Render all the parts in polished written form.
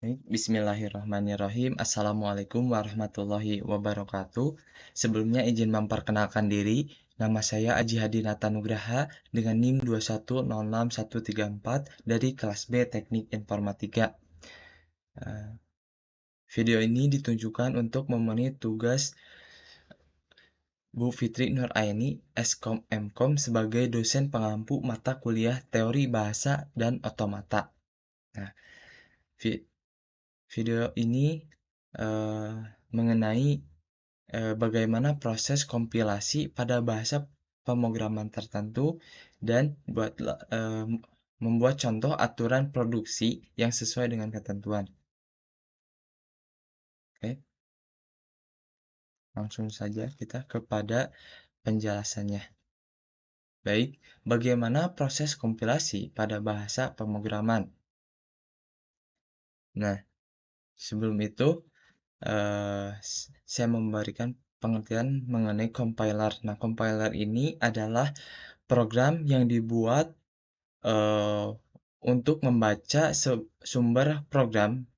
Baik, bismillahirrahmanirrahim. Assalamualaikum warahmatullahi wabarakatuh. Sebelumnya izin memperkenalkan diri. Nama saya Aji Hadi Nata Nugraha dengan NIM 2106134 dari kelas B Teknik Informatika. Eh, Video ini ditunjukkan untuk memenuhi tugas Bu Fitri Nuraini, Eskom Mkom sebagai dosen pengampu mata kuliah Teori Bahasa dan Otomata. Nah, video ini eh, mengenai bagaimana proses kompilasi pada bahasa pemrograman tertentu dan membuat contoh aturan produksi yang sesuai dengan ketentuan. Oke, langsung saja kita kepada penjelasannya. Baik, bagaimana proses kompilasi pada bahasa pemrograman? Nah, sebelum itu saya memberikan pengertian mengenai compiler. Nah, compiler ini adalah program yang dibuat uh, untuk membaca sumber program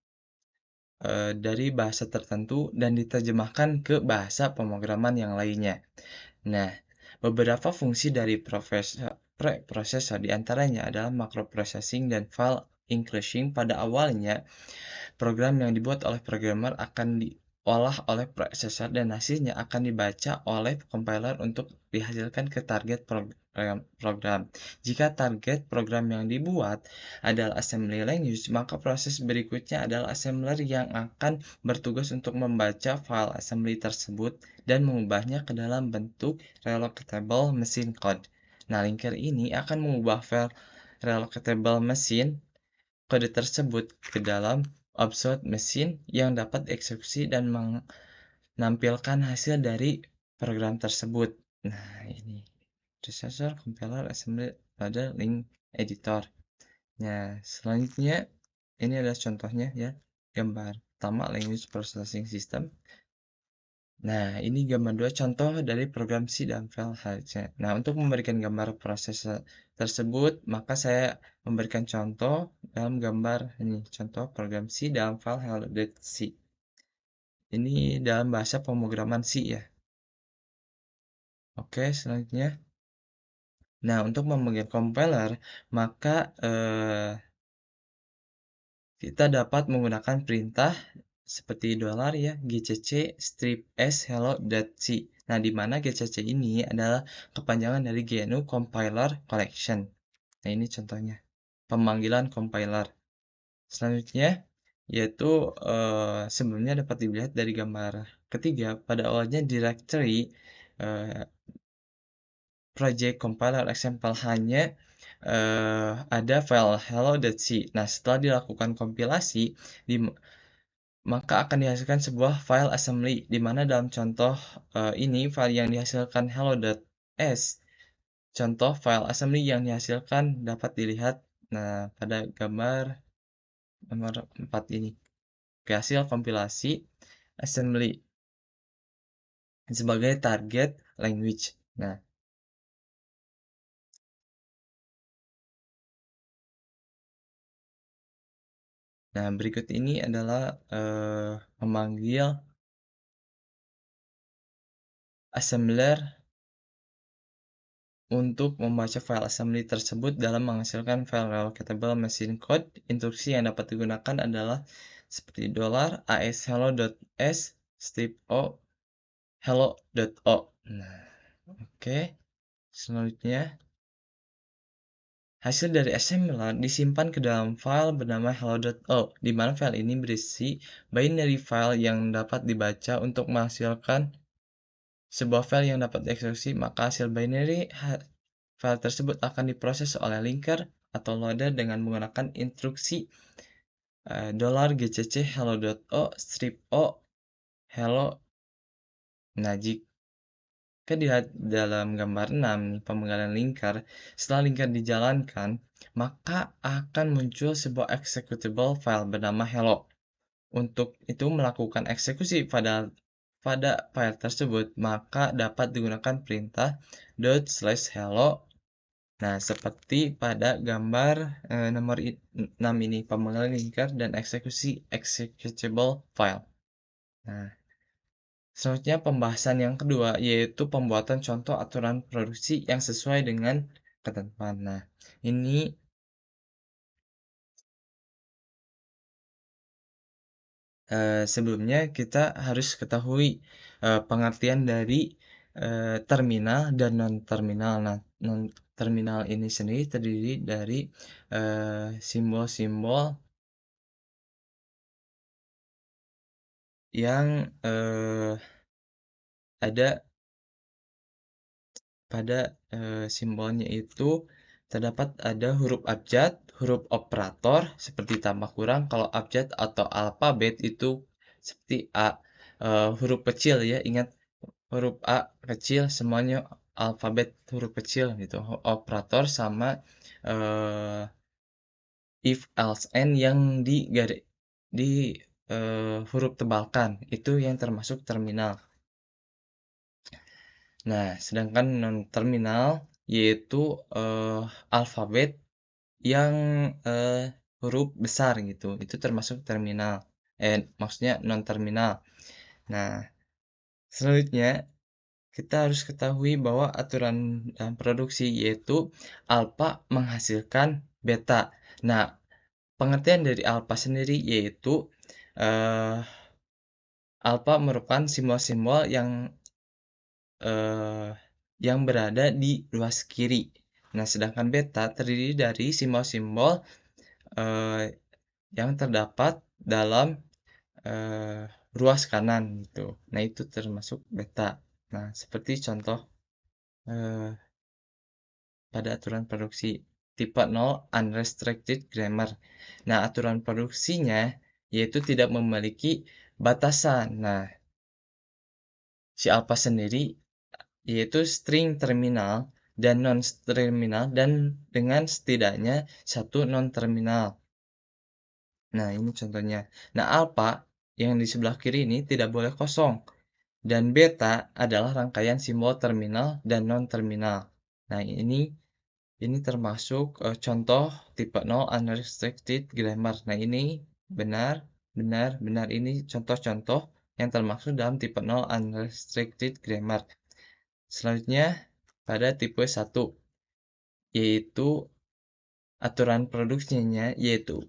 dari bahasa tertentu dan diterjemahkan ke bahasa pemrograman yang lainnya. Nah, beberapa fungsi dari preprosesor diantaranya adalah macroprocessing dan file including. Pada awalnya, program yang dibuat oleh programmer akan diolah oleh prosesor dan hasilnya akan dibaca oleh compiler untuk dihasilkan ke target program. Jika target program yang dibuat adalah assembly language, maka proses berikutnya adalah assembler yang akan bertugas untuk membaca file assembly tersebut dan mengubahnya ke dalam bentuk relocatable machine code. Nah, linker ini akan mengubah file relocatable machine kode tersebut ke dalam Obsolete Machine yang dapat eksekusi dan menampilkan hasil dari program tersebut. Nah, ini processor, compiler, assembler, pada link editor. Nah, selanjutnya ini adalah contohnya ya. Gambar pertama language processing system. Nah, ini gambar dua contoh dari program C dan file HC. Nah, untuk memberikan gambar proses tersebut, maka saya memberikan contoh dalam gambar ini, contoh program C dalam file hello.c. Ini dalam bahasa pemrograman C ya. Oke, selanjutnya. Nah, untuk membagian compiler, maka kita dapat menggunakan perintah seperti dolar ya, gcc strip s hello.c. Nah, di mana gcc ini adalah kepanjangan dari GNU Compiler Collection. Nah, ini contohnya. Pemanggilan compiler. Selanjutnya, yaitu sebelumnya dapat dilihat dari gambar ketiga, pada awalnya directory project compiler example hanya ada file hello.c. Nah, setelah dilakukan kompilasi, maka akan dihasilkan sebuah file assembly, di mana dalam contoh ini file yang dihasilkan hello.s. Contoh file assembly yang dihasilkan dapat dilihat pada gambar nomor 4 ini. Hasil kompilasi assembly sebagai target language. Nah, berikut ini adalah memanggil assembler untuk membaca file assembly tersebut dalam menghasilkan file relocatable machine code. Instruksi yang dapat digunakan adalah seperti $as hello.s strip o hello.o. Nah, oke. Selanjutnya, hasil dari assembler disimpan ke dalam file bernama hello.o, di mana file ini berisi binary file yang dapat dibaca untuk menghasilkan sebuah file yang dapat dieksekusi. Maka hasil binary file tersebut akan diproses oleh linker atau loader dengan menggunakan instruksi $gcc hello.o strip o hello. Nah, jika dilihat dalam gambar 6 pemenggalan linker, setelah linker dijalankan, maka akan muncul sebuah executable file bernama hello. Untuk itu melakukan eksekusi pada file tersebut, maka dapat digunakan perintah ./hello Nah, seperti pada gambar, nomor 6 ini, pemanggilan lingkar dan eksekusi executable file. Nah, selanjutnya pembahasan yang kedua, yaitu pembuatan contoh aturan produksi yang sesuai dengan ketentuan. Nah, ini sebelumnya kita harus ketahui, pengertian dari, terminal dan non-terminal. Nah, non-terminal ini sendiri terdiri dari, simbol-simbol yang, ada pada, simbolnya itu terdapat ada huruf abjad, huruf operator seperti tambah kurang, kalau abjad atau alfabet itu seperti A, huruf kecil ya, ingat huruf A kecil semuanya alfabet huruf kecil gitu, operator sama, eee, if, else, and yang di, huruf tebalkan, itu yang termasuk terminal. Nah, sedangkan non-terminal yaitu, alfabet yang, huruf besar gitu, itu termasuk terminal, maksudnya non-terminal. Nah, selanjutnya kita harus ketahui bahwa aturan dalam produksi yaitu alfa menghasilkan beta. Nah, pengertian dari alfa sendiri yaitu, eee, alfa merupakan simbol-simbol Eee, yang berada di ruas kiri. Nah, sedangkan beta terdiri dari simbol-simbol, eee, yang terdapat dalam, eee, ruas kanan gitu. Nah, itu termasuk beta. Nah, seperti contoh, eee, pada aturan produksi tipe 0 unrestricted grammar. Nah, aturan produksinya yaitu tidak memiliki batasan. Nah, si alpha sendiri yaitu string terminal dan non-terminal dan dengan setidaknya satu non-terminal. Nah, ini contohnya. Nah, alpha yang di sebelah kiri ini tidak boleh kosong dan beta adalah rangkaian simbol terminal dan non-terminal. Nah, ini termasuk contoh tipe 0 unrestricted grammar. Nah, ini benar, benar, benar. Ini contoh-contoh yang termasuk dalam tipe 0 unrestricted grammar. Selanjutnya pada tipe 1 yaitu aturan produksinya yaitu,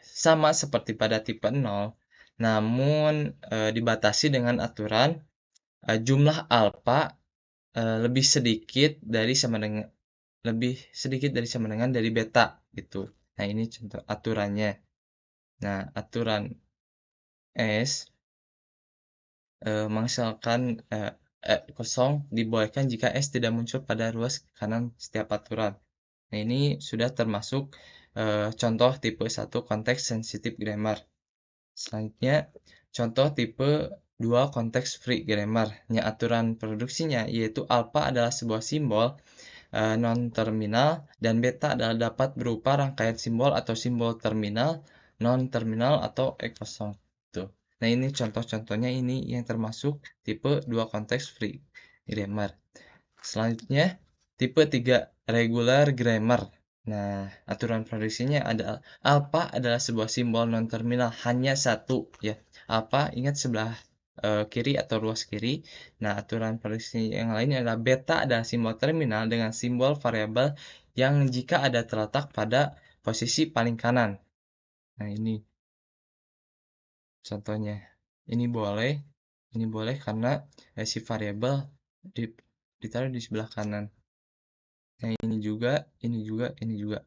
sama seperti pada tipe 0 namun, dibatasi dengan aturan, jumlah alfa, lebih sedikit dari sama dengan dari beta gitu. Nah, ini contoh aturannya. Nah, aturan S, menghasilkan, kosong dibolehkan jika S tidak muncul pada ruas kanan setiap aturan. Nah, ini sudah termasuk, contoh tipe 1 konteks sensitive grammar. Selanjutnya, contoh tipe 2 konteks free grammar. Yang aturan produksinya yaitu alpha adalah sebuah simbol, non-terminal dan beta adalah dapat berupa rangkaian simbol atau simbol terminal, non-terminal atau kosong, tuh. Nah, ini contoh-contohnya ini yang termasuk tipe 2 konteks free grammar. Selanjutnya, tipe 3 regular grammar. Nah, aturan produksinya adalah alpha adalah sebuah simbol non-terminal hanya satu ya. Alpha ingat sebelah kiri atau ruas kiri. Nah, aturan produksi yang lainnya adalah beta adalah simbol terminal dengan simbol variabel yang jika ada terletak pada posisi paling kanan. Nah, ini contohnya. Ini boleh, karena si variabel di ditaruh di sebelah kanan. Nah, ini juga, ini juga, ini juga.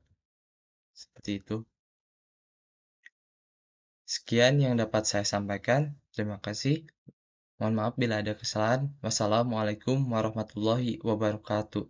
Seperti itu. Sekian yang dapat saya sampaikan. Terima kasih. Mohon maaf bila ada kesalahan. Wassalamualaikum warahmatullahi wabarakatuh.